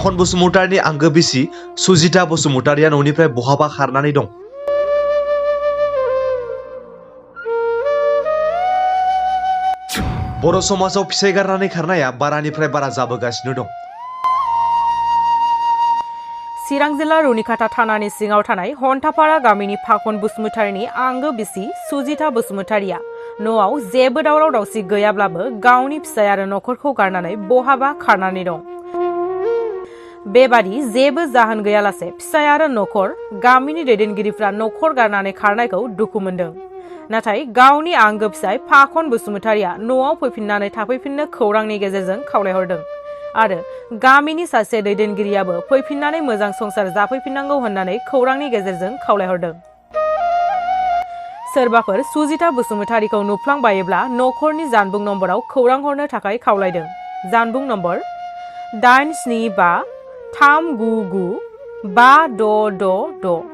फाखन बसुमतारिनि आंगो बिसि सुजिता बसुमतारिया न'निफ्राय बहाबा खारनानै दं। बर' समाजाव फिसाय गारनानै खारनाया बारानिफ्राय बारा जाबोगासिनो दं। चिरां जिल्ला रुनिखाता थानानि सिङाव थानाय हन्थापारा गामिनि फाखन बसुमतारिनि आंगो बिसि सुजिता बसुमतारिया न'आव जेबो दावराव दावसि गैयाब्लाबो गावनि फिसाय आरो नखरखौ गारनानै बहाबा खारनानै दं। बेबादि जेबो जाहोन गैयालासे फिसाय आरो नखर गामिनि दैदेनगिरिफ्रा नखर गारनानै खारनायखौ दुखु मोनदों। नाथाय गावनि आंगो फिसाय फाखन बसुमतारिया न'आव फैफिननानै थाफैफिननो खौरांनि गेजेरजों खावलायहरदों आरो गामिनि सासे दैदेनगिरियाबो फैफिननानै मोजां संसार जाफैफिननांगौ होननानै खौरांनि गेजेरजों खावलायहरदों। सोरबाफोर सुजिता बसुमतारिखौ नुफ्लांबायोब्ला नखरनि जानबुं नम्बराव खौरां हरनो थाखाय खावलायदों। जानबुं नम्बर 87539956666।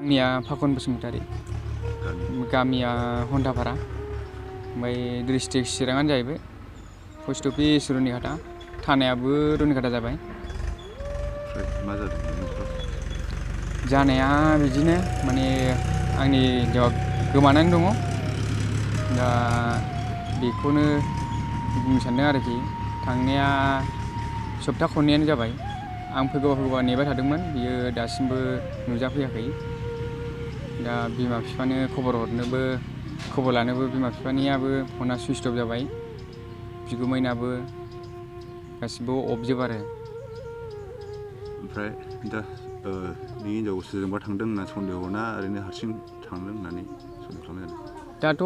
आंनिया फाखन बसुमतारि, गामिया हन्थापारा, ओमफ्राय डिस्ट्रिक्ट चिराङानो जाहैबाय, पस्ट अफिस रुनिखाता, थानायाबो रुनिखाता जाबाय। मा जादों जानाया बिदिनो माने आंनि हिन्जावा गोमानानै दङ। दा बेखौनो बुंनो सानदों आरोखि। थांनाया सप्ता खननैयानो जाबाय। आं फैगौ नेबाय थादोंमोन, बियो दासिमबो नुजाफैयाखै। दा बिमा बिफानो खबर लानोबो बिमा बिफानियाबो फना सुइच अफ जाबाय, बिगुमैनाबो गासिबो अफजोब आरो। ओमफ्राय दा नोंनि हिन्जाव सोरजोंबा थांदों होनना सन्देह ना ओरैनो हारसिं थांदों होननानै सन्देह खालामनाय जादों? दाथ'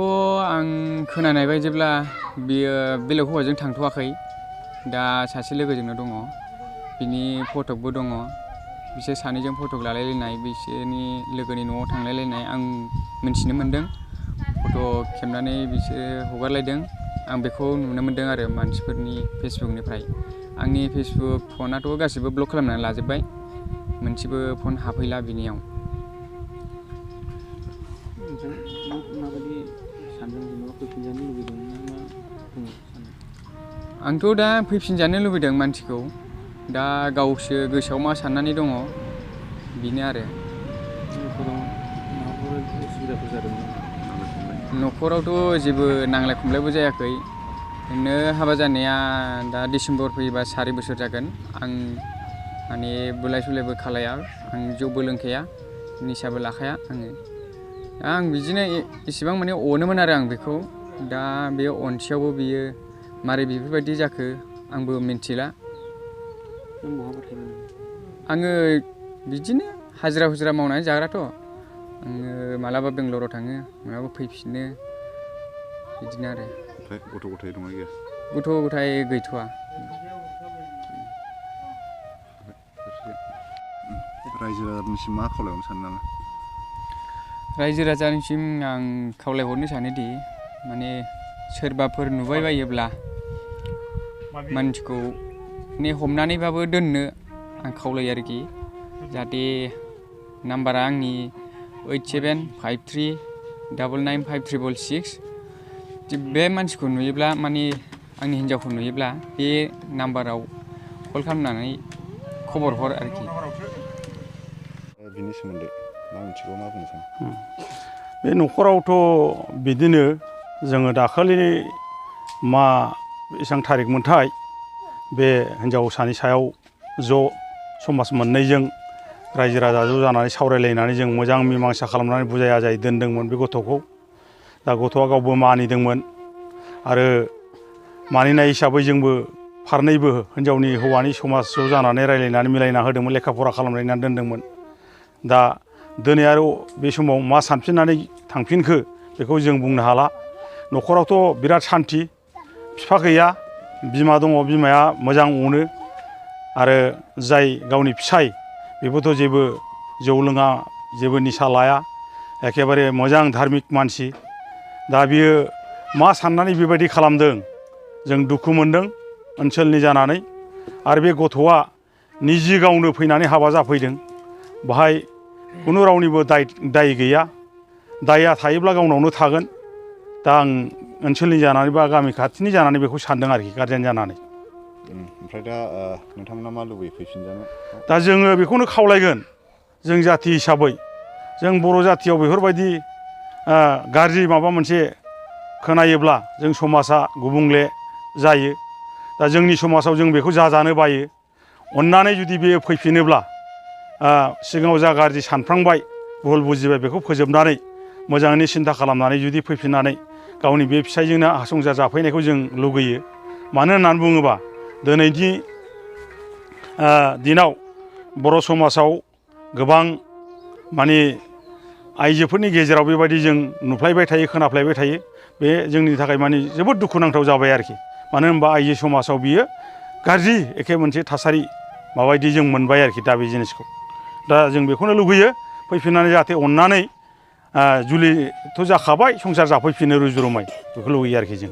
आं खोनानाय बायदिब्ला बियो बेलेग हौवाजों थांथ'वाखै, दा सासे लोगोजोंनो दङ। बिनि फटकबो दङ, बिसोर सानैजों फटक लालायलायनाय, बिसोरनि लोगोनि न'आव थांलायलायनाय आं मिन्थिनो मोन्दों। फट' खेबनानै बिसोरो हगारलायदों, आं बेखौ नुनो मोन्दों आरो मानसिफोरनि फेसबुकनिफ्राय। आंनि फेसबुक फनाथ' गासिबो ब्लक खालामनानै लाजोब्बाय, मोनसेबो फन हाबफैला बिनियाव। आंथ' दा फैफिनजानो लुबैदों मानसिखौ, दा गावसो गोसोआव मा साननानै दङ बेनो आरो। न'खरावथ' जेबो नांलाय खमलायबो जायाखै। ओरैनो हाबा जानाया दा डिसेम्बर फैयोबा 4 बोसोर जागोन। आं माने बुलाय सुलायबो खालाया, आं जौबो लोंखाया, निसाबो लाखाया आङो। आं बिदिनो इसेबां माने अनोमोन आरो आं बेखौ। दा बे अनसेयावबो बियो मारै बेफोरबायदि जाखो आंबो मिन्थिला। आङो बिदिनो हाजिरा हुजिरा मावनानै जाग्राथ'। आङो मालाबा बेंगलराव थाङो, मालाबा फैफिनो, बिदिनो आरो। ओमफ्राय गथ' गथाय दंना गैया? गथ' गथाय गैथ'वा। रायजो राजानिसिम मा खावलायहरनो सानो नामा? रायजो राजानिसिम आं खावलायहरनो सानोदि माने सोरबाफोर नुबाय बायोब्ला मानसिखौ हमनानैबाबो दोननो आं खावलायो आरोखि। जाहाथे नाम्बारा आंनि 8753999566। बे मानसिखौ नुयोब्ला माने आंनि हिन्जावखौ नुयोब्ला बे नाम्बाराव कल खालामनानै खबर हर आरोखि। बिनि सोमोन्दै मा मिथिगौ, मा बुंनो सानो? बे न'खरावथ' बिदिनो जोङो दाखालि बेसेबां थारिख मोनथाय बे हिन्जावसानि सायाव ज' समाज मोननैजों रायजो राजा ज' जानानै सावरायलायनानै जों मोजां मीमांसा खालामनानै बुजाय आजाय दोनदोंमोन बे गथ'खौ। दा गथ'आ गावबो मानिदोंमोन आरो मानिनाय हिसाबै जोंबो फारनैबो हिन्जावनि हौवानि समाज ज' जानानै रायलायनानै मिलायना होदोंमोन, लेखा फरा खालामलायनानै दोनदोंमोन। दा दिनै आरो बे समाव मा सानफिननानै थांफिनखो बेखौ जों बुंनो हाला। न'खरावथ' बिराद सान्थि, बिफा गैया, बिमा दङ, बिमाया मोजां अनो आरो जाय गावनि फिसाय बेबोथ' जेबो जौ लोङा, जेबो निसा लाया, एखेबारे मोजां धार्मिक मानसि। दा बियो मा साननानै बेबायदि खालामदों जों दुखु मोनदों ओनसोलनि जानानै। आरो बे गथ'आ निजि गावनो फैनानै हाबा जाफैदों, बाहाय खुनु रावनिबो दाय गैया। दायआ थायोब्ला गावनावनो थागोन। दा आं ओनसोलनि जानानै बा गामि खाथिनि जानानै बेखौ सानदों आरोखि गारजेन जानानै। ओमफ्राय दा नोंथांमोना मा लुबैयो फैफिनजानो? दा जोङो बेखौनो खावलायगोन जों जाथि हिसाबै जों बर' जाथियाव बेफोरबायदि गाज्रि माबा मोनसे खोनायोब्ला जों समाजा गुबुंले जायो। दा जोंनि समाजाव जों बेखौ जाजानो बायो। अननानै जुदि बेयो फैफिनोब्ला सिगाङाव जा गाज्रि सानफ्रांबाय भुल बुजिबाय बेखौ फोजोबनानै मोजाङैनो सिन्था खालामनानै जुदि फैफिननानै गावनि बे फिसायजोंनो संसार जाफैनायखौ जों लुगैयो। मानो होननानै बुङोबा दिनैनि दिनाव बर' समाजाव गोबां माने आइजोफोरनि गेजेराव बेबायदि जों नुफ्लायबाय थायो खोनाफ्लायबाय थायो। बे जोंनि थाखाय माने जोबोद दुखुनांथाव जाबाय आरोखि। मानो होनबा आइजो समाजाव बियो गाज्रि एखे मोनसे थासारि माबायदि जों मोनबाय आरोखि दा बे जिनिसखौ। दा जों बेखौनो लुगैयो फैफिननानै जाहाथे अननानै जुलिथ' जाखाबाय संसार जाफैफिनो रुजु रुमाय बेखौ लुगैयो आरोखि जों।